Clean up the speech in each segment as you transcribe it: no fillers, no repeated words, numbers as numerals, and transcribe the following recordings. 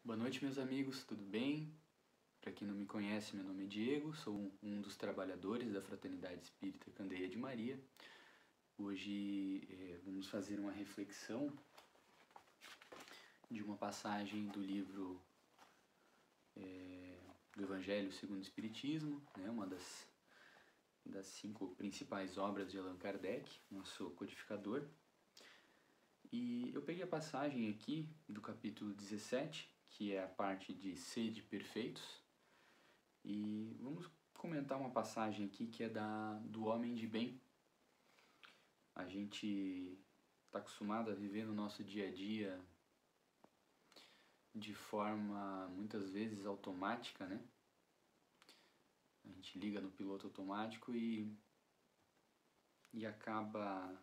Boa noite, meus amigos, tudo bem? Para quem não me conhece, meu nome é Diego, sou um dos trabalhadores da Fraternidade Espírita Candeia de Maria. Hoje vamos fazer uma reflexão de uma passagem do livro do Evangelho segundo o Espiritismo, né? Uma das 5 principais obras de Allan Kardec, nosso codificador. E eu peguei a passagem aqui do capítulo 17, que é a parte de sede perfeitos, e vamos comentar uma passagem aqui que é do homem de bem. A gente está acostumado a viver no nosso dia a dia de forma muitas vezes automática, né? A gente liga no piloto automático e acaba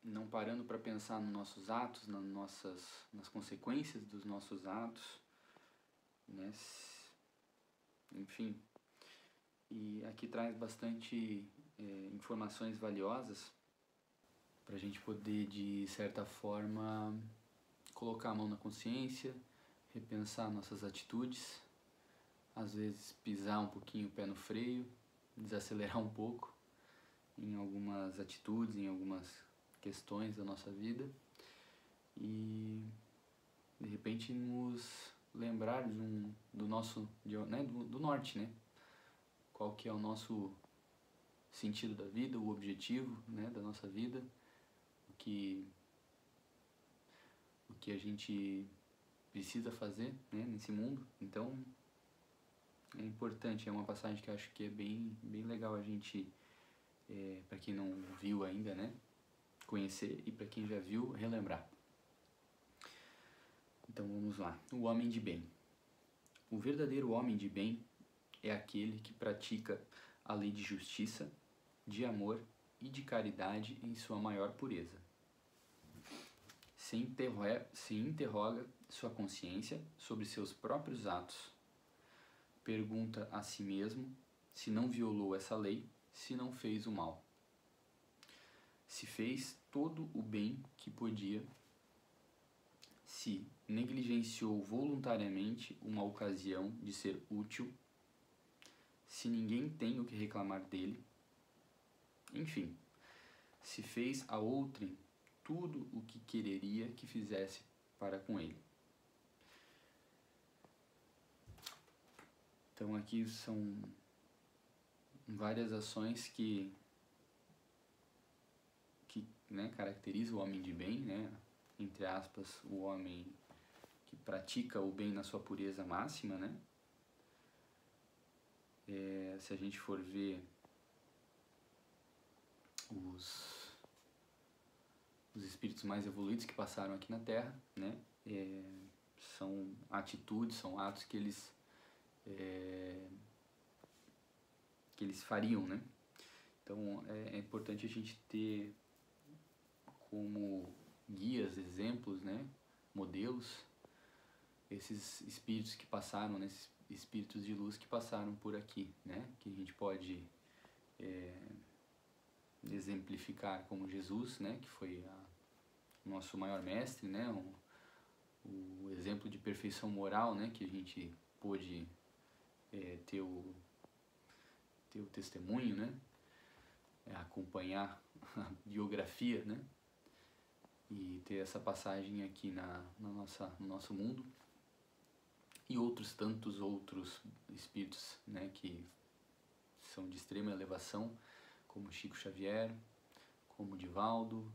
não parando para pensar nos nossos atos, nas consequências dos nossos atos, né? Enfim, e aqui traz bastante informações valiosas para a gente poder, de certa forma, colocar a mão na consciência, repensar nossas atitudes, às vezes pisar um pouquinho o pé no freio, desacelerar um pouco em algumas atitudes, em algumas questões da nossa vida e de repente nos lembrar do nosso, né, do norte, né? Qual que é o nosso sentido da vida, o objetivo, né, da nossa vida, o que a gente precisa fazer, né, nesse mundo. Então é importante, é uma passagem que eu acho que é bem legal a gente, para quem não viu ainda, né, conhecer, e para quem já viu, relembrar. Então vamos lá. O homem de bem. O verdadeiro homem de bem é aquele que pratica a lei de justiça, de amor e de caridade em sua maior pureza. Se interroga sua consciência sobre seus próprios atos. Pergunta a si mesmo se não violou essa lei, se não fez o mal. Se fez todo o bem que podia, se negligenciou voluntariamente uma ocasião de ser útil, se ninguém tem o que reclamar dele, enfim, se fez a outrem tudo o que quereria que fizesse para com ele. Então aqui são várias ações que né, caracterizam o homem de bem, né? Entre aspas, o homem que pratica o bem na sua pureza máxima, né? Se a gente for ver os espíritos mais evoluídos que passaram aqui na Terra, né? São atitudes, são atos que eles fariam, né? Então é importante a gente ter como guias, exemplos, né? Modelos, esses espíritos que passaram, né? Esses espíritos de luz que passaram por aqui, né? Que a gente pode exemplificar como Jesus, né? Que foi o nosso maior mestre, né? O exemplo de perfeição moral, né? Que a gente pôde ter o testemunho, né? Acompanhar a biografia, né? E ter essa passagem aqui no nosso mundo. E tantos outros espíritos, né, que são de extrema elevação, como Chico Xavier, como Divaldo,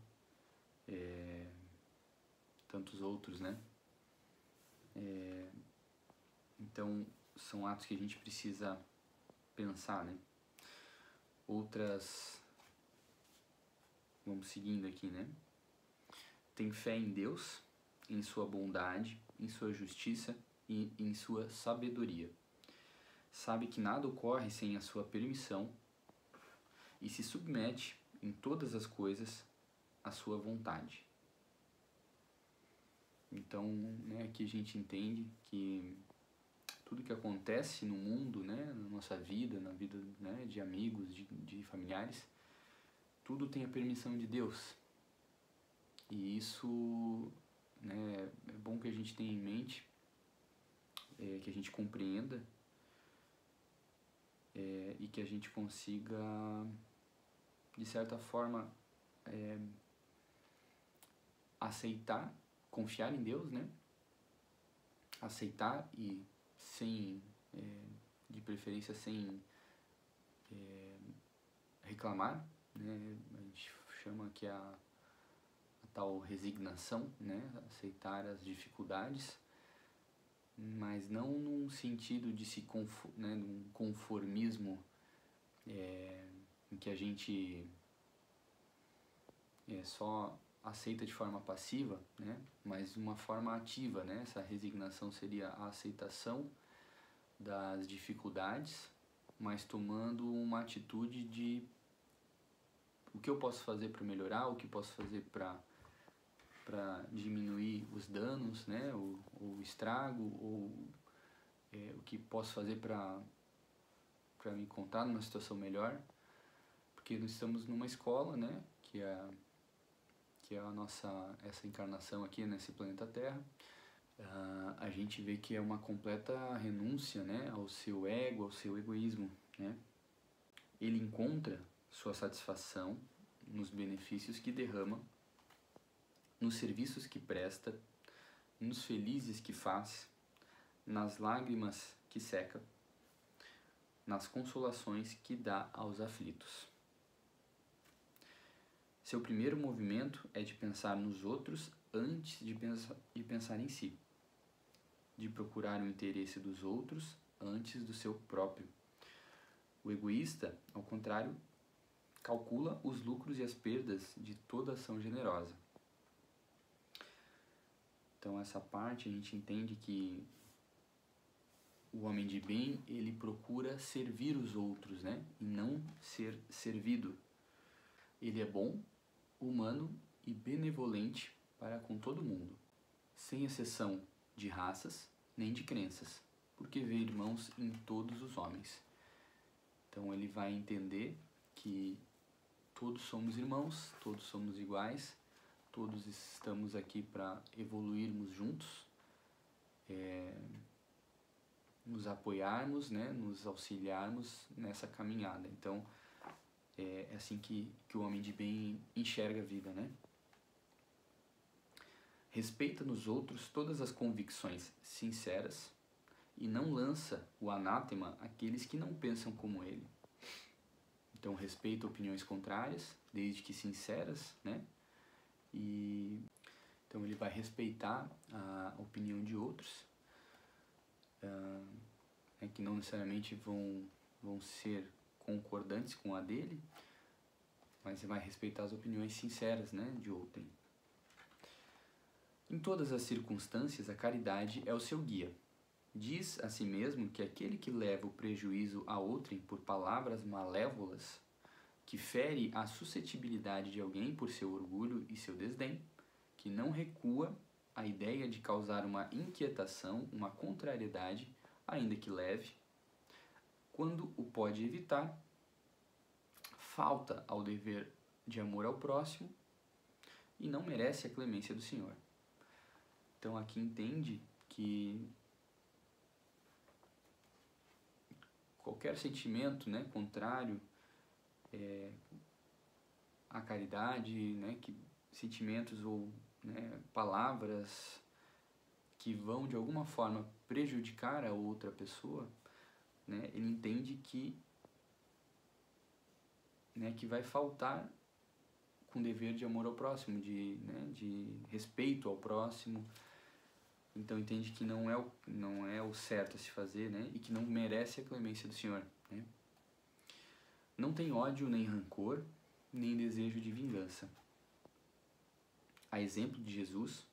tantos outros, né? Então são atos que a gente precisa pensar, né? Outras, vamos seguindo aqui, né? Tem fé em Deus, em sua bondade, em sua justiça e em sua sabedoria. Sabe que nada ocorre sem a sua permissão e se submete em todas as coisas à sua vontade. Então, né, aqui a gente entende que tudo que acontece no mundo, né, na nossa vida, na vida, né, de amigos, de familiares, tudo tem a permissão de Deus. E isso né? É bom que a gente tenha em mente, que a gente compreenda, e que a gente consiga, de certa forma, aceitar, confiar em Deus, né? Aceitar e sem, de preferência sem reclamar, né? A gente chama que a tal resignação, né? Aceitar as dificuldades, mas não num sentido de né? Num conformismo em que a gente só aceita de forma passiva, né? Mas uma forma ativa, né? Essa resignação seria a aceitação das dificuldades, mas tomando uma atitude de o que eu posso fazer para melhorar, o que posso fazer para diminuir os danos, né? O estrago, ou o que posso fazer para me encontrar numa situação melhor, porque nós estamos numa escola, né? Que é a nossa, essa encarnação aqui nesse planeta Terra. A gente vê que é uma completa renúncia, né, ao seu ego, ao seu egoísmo, né? Ele encontra sua satisfação nos benefícios que derrama, nos serviços que presta, nos felizes que faz, nas lágrimas que seca, nas consolações que dá aos aflitos. Seu primeiro movimento é de pensar nos outros antes de pensar em si, de procurar o interesse dos outros antes do seu próprio. O egoísta, ao contrário, calcula os lucros e as perdas de toda ação generosa. Então essa parte a gente entende que o homem de bem, ele procura servir os outros, né? E não ser servido. Ele é bom, humano e benevolente para com todo mundo, sem exceção de raças nem de crenças, porque vê irmãos em todos os homens. Então ele vai entender que todos somos irmãos, todos somos iguais, todos estamos aqui para evoluirmos juntos, nos apoiarmos, né, nos auxiliarmos nessa caminhada. Então é assim que o homem de bem enxerga a vida, né? Respeita nos outros todas as convicções sinceras e não lança o anátema àqueles que não pensam como ele. Então respeita opiniões contrárias, desde que sinceras, né? E então ele vai respeitar a opinião de outros, que não necessariamente vão ser concordantes com a dele, mas você vai respeitar as opiniões sinceras, né, de outrem. Em todas as circunstâncias, a caridade é o seu guia. Diz a si mesmo que aquele que leva o prejuízo a outrem por palavras malévolas, que fere a suscetibilidade de alguém por seu orgulho e seu desdém, que não recua à ideia de causar uma inquietação, uma contrariedade, ainda que leve, quando o pode evitar, falta ao dever de amor ao próximo e não merece a clemência do Senhor. Então aqui entende que qualquer sentimento, né, contrário à caridade, né, que sentimentos ou, né, palavras que vão de alguma forma prejudicar a outra pessoa, né, ele entende que, né, que vai faltar com dever de amor ao próximo, de respeito ao próximo. Então entende que não é o certo a se fazer, né, e que não merece a clemência do Senhor, né? Não tem ódio nem rancor, nem desejo de vingança. A exemplo de Jesus,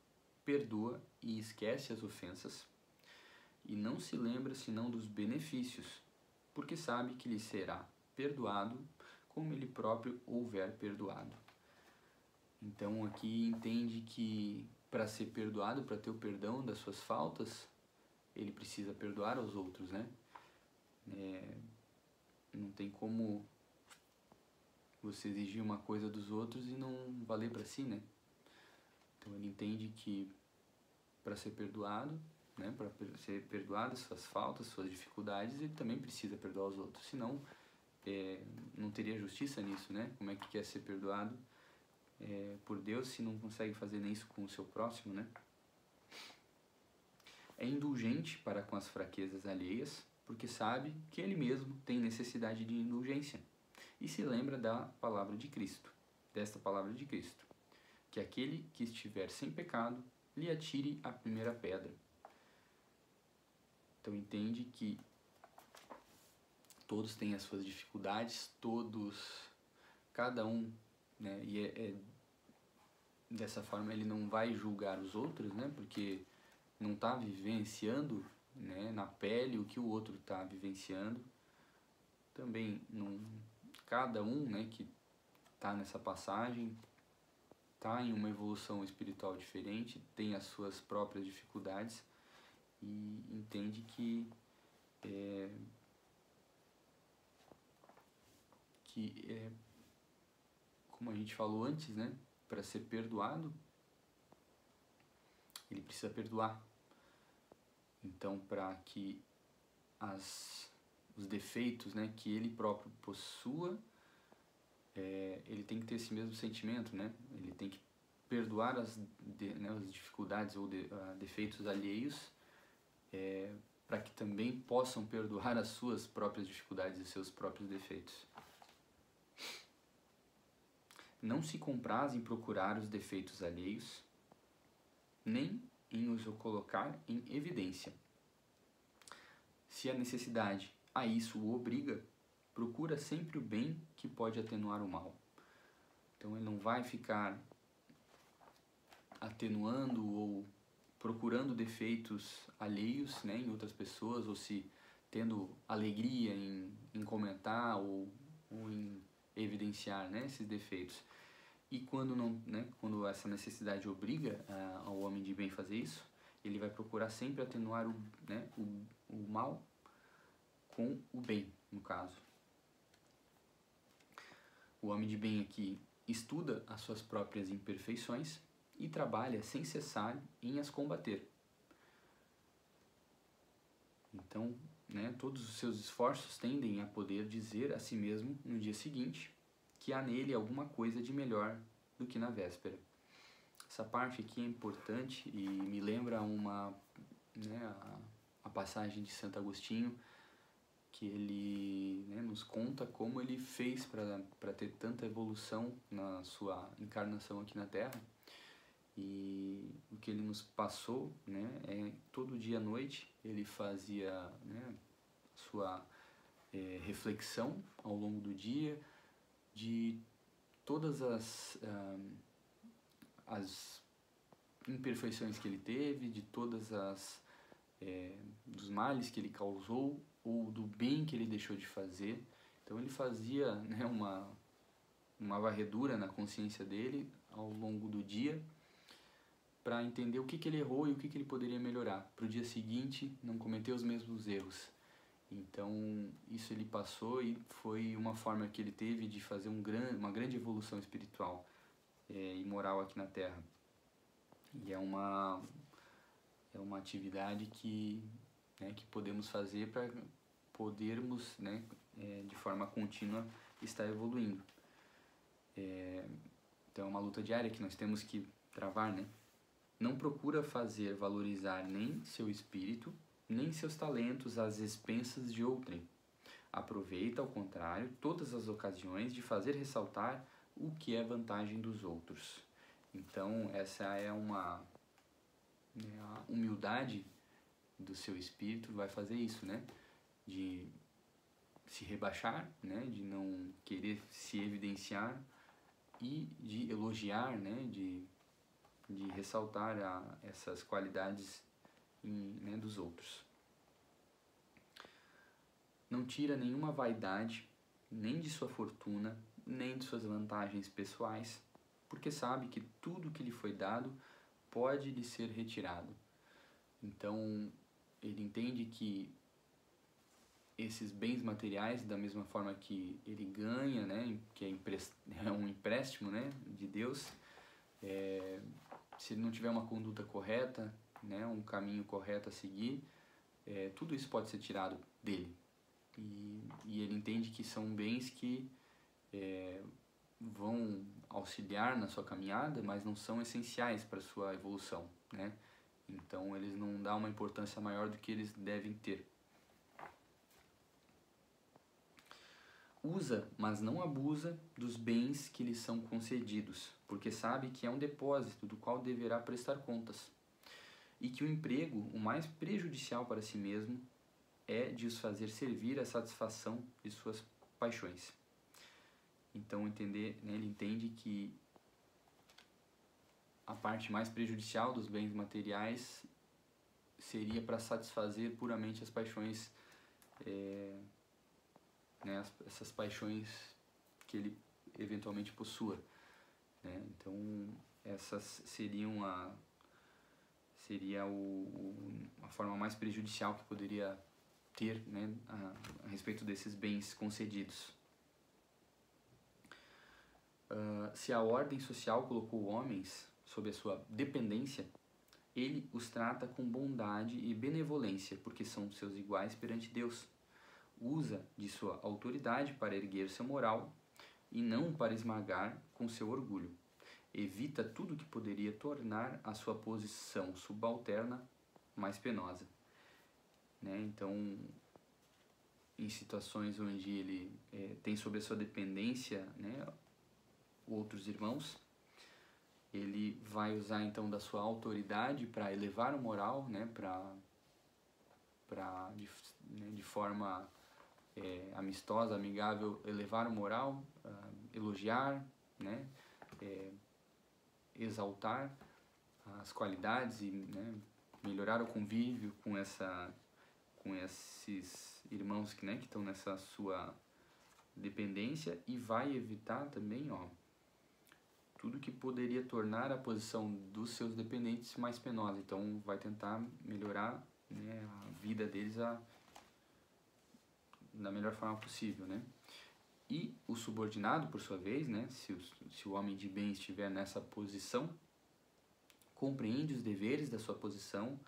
perdoa e esquece as ofensas, e não se lembra senão dos benefícios, porque sabe que lhe será perdoado como ele próprio houver perdoado. Então aqui entende que para ser perdoado, para ter o perdão das suas faltas, ele precisa perdoar aos outros, né? Não tem como você exigir uma coisa dos outros e não valer para si, né? Então ele entende que para ser perdoado, né, para ser perdoado suas faltas, suas dificuldades, ele também precisa perdoar os outros. Senão, não teria justiça nisso, né? Como é que quer ser perdoado por Deus se não consegue fazer nem isso com o seu próximo, né? É indulgente para com as fraquezas alheias, porque sabe que ele mesmo tem necessidade de indulgência. E se lembra da palavra de Cristo, desta palavra de Cristo, que aquele que estiver sem pecado, lhe atire a primeira pedra. Então entende que todos têm as suas dificuldades, cada um, né, e dessa forma ele não vai julgar os outros, né, porque não está vivenciando, né, na pele o que o outro está vivenciando. Também cada um, né, que está nessa passagem está em uma evolução espiritual diferente, tem as suas próprias dificuldades e entende que como a gente falou antes, né, para ser perdoado, ele precisa perdoar. Então, para que os defeitos, né, que ele próprio possua, ele tem que ter esse mesmo sentimento, né? Ele tem que perdoar as dificuldades ou defeitos alheios, para que também possam perdoar as suas próprias dificuldades e seus próprios defeitos. Não se compraz em procurar os defeitos alheios, nem em os colocar em evidência. Se a necessidade a isso o obriga, procura sempre o bem que pode atenuar o mal. Então ele não vai ficar atenuando ou procurando defeitos alheios, né, em outras pessoas, ou se tendo alegria em comentar ou em evidenciar, né, esses defeitos. E quando não, né, quando essa necessidade obriga ao homem de bem fazer isso, ele vai procurar sempre atenuar o mal com o bem, no caso. O homem de bem aqui estuda as suas próprias imperfeições e trabalha sem cessar em as combater. Então, né, todos os seus esforços tendem a poder dizer a si mesmo no dia seguinte que há nele alguma coisa de melhor do que na véspera. Essa parte aqui é importante e me lembra a passagem de Santo Agostinho, que ele, né, nos conta como ele fez para ter tanta evolução na sua encarnação aqui na Terra. E o que ele nos passou, né, todo dia à noite ele fazia, né, sua reflexão ao longo do dia de todas as imperfeições que ele teve, de todas dos males que ele causou ou do bem que ele deixou de fazer. Então ele fazia, né, uma varredura na consciência dele ao longo do dia para entender o que ele errou e o que ele poderia melhorar, para o dia seguinte não cometer os mesmos erros. Então isso ele passou e foi uma forma que ele teve de fazer uma grande evolução espiritual e moral aqui na Terra. E é uma atividade que podemos fazer para podermos, né, de forma contínua estar evoluindo. Então é uma luta diária que nós temos que travar, né? Não procura valorizar nem seu espírito, nem seus talentos às expensas de outrem. Aproveita, ao contrário, todas as ocasiões de fazer ressaltar o que é vantagem dos outros. Então essa é a humildade do seu espírito vai fazer isso, né? De se rebaixar, né? De não querer se evidenciar e de elogiar, né? De ressaltar essas qualidades dos outros. Não tira nenhuma vaidade, nem de sua fortuna, nem de suas vantagens pessoais, porque sabe que tudo que lhe foi dado pode lhe ser retirado. Então, ele entende que esses bens materiais, da mesma forma que ele ganha, né, que é um empréstimo, né, de Deus, se ele não tiver uma conduta correta, né, um caminho correto a seguir, tudo isso pode ser tirado dele. E ele entende que são bens que vão auxiliar na sua caminhada, mas não são essenciais para a sua evolução, né? Então eles não dão uma importância maior do que eles devem ter. Usa, mas não abusa dos bens que lhe são concedidos, porque sabe que é um depósito do qual deverá prestar contas, e que o emprego, o mais prejudicial para si mesmo, é de os fazer servir à satisfação de suas paixões. Então ele entende que a parte mais prejudicial dos bens materiais seria para satisfazer puramente as paixões, né, essas paixões que ele eventualmente possua, né? Então essas seriam a forma mais prejudicial que poderia ter, né, a respeito desses bens concedidos. Se a ordem social colocou homens sob a sua dependência, ele os trata com bondade e benevolência, porque são seus iguais perante Deus. Usa de sua autoridade para erguer seu moral e não para esmagar com seu orgulho. Evita tudo que poderia tornar a sua posição subalterna mais penosa, né? Então, em situações onde ele tem sob a sua dependência, né, outros irmãos, ele vai usar então da sua autoridade para elevar o moral, né, de forma amistosa, amigável, elevar o moral, elogiar, né, exaltar as qualidades e, né, melhorar o convívio com esses irmãos que estão nessa sua dependência, e vai evitar também, tudo que poderia tornar a posição dos seus dependentes mais penosa. Então vai tentar melhorar, né, a vida deles da melhor forma possível, né? E o subordinado, por sua vez, né, se o homem de bem estiver nessa posição, compreende os deveres da sua posição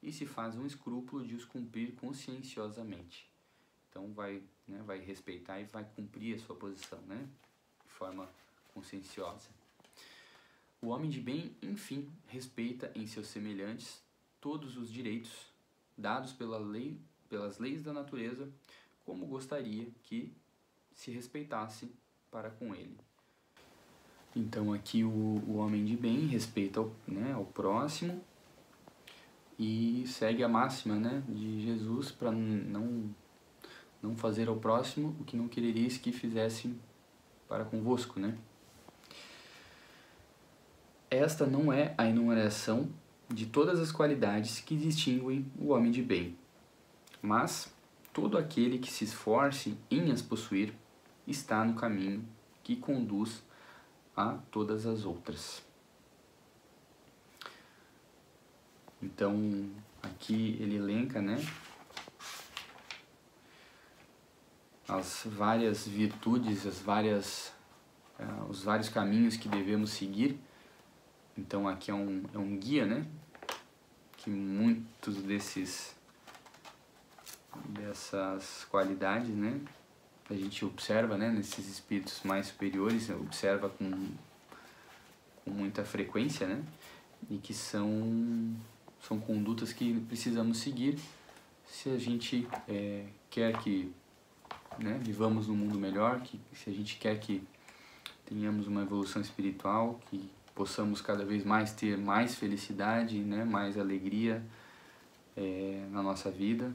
e se faz um escrúpulo de os cumprir conscienciosamente. Então vai respeitar e vai cumprir a sua posição, né, de forma conscienciosa. O homem de bem, enfim, respeita em seus semelhantes todos os direitos dados pelas leis da natureza, como gostaria que se respeitasse para com ele. Então aqui o homem de bem respeita ao próximo e segue a máxima, né, de Jesus para não fazer ao próximo o que não quereríeis que fizessem para convosco, né? Esta não é a enumeração de todas as qualidades que distinguem o homem de bem, mas todo aquele que se esforce em as possuir está no caminho que conduz a todas as outras. Então, aqui ele elenca, né, as várias virtudes, os vários caminhos que devemos seguir. Então, aqui é um guia, né, que muitos dessas qualidades, né, a gente observa, né, nesses espíritos mais superiores, observa com muita frequência, né, e que são condutas que precisamos seguir se a gente quer que, né, vivamos num mundo melhor, se a gente quer que tenhamos uma evolução espiritual, que possamos cada vez mais ter mais felicidade, né, mais alegria na nossa vida.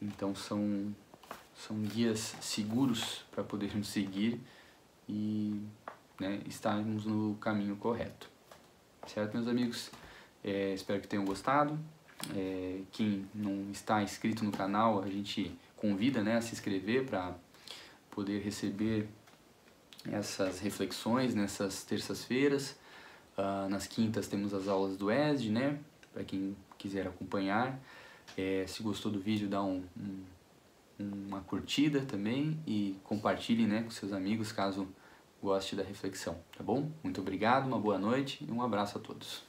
Então são guias seguros para podermos seguir e, né, estarmos no caminho correto. Certo, meus amigos? Espero que tenham gostado. Quem não está inscrito no canal, a gente convida, né, a se inscrever para poder receber essas reflexões nessas terças-feiras. Nas quintas temos as aulas do ESD, né, para quem quiser acompanhar. Se gostou do vídeo, dá uma curtida também e compartilhe, né, com seus amigos caso goste da reflexão, tá bom? Muito obrigado, uma boa noite e um abraço a todos.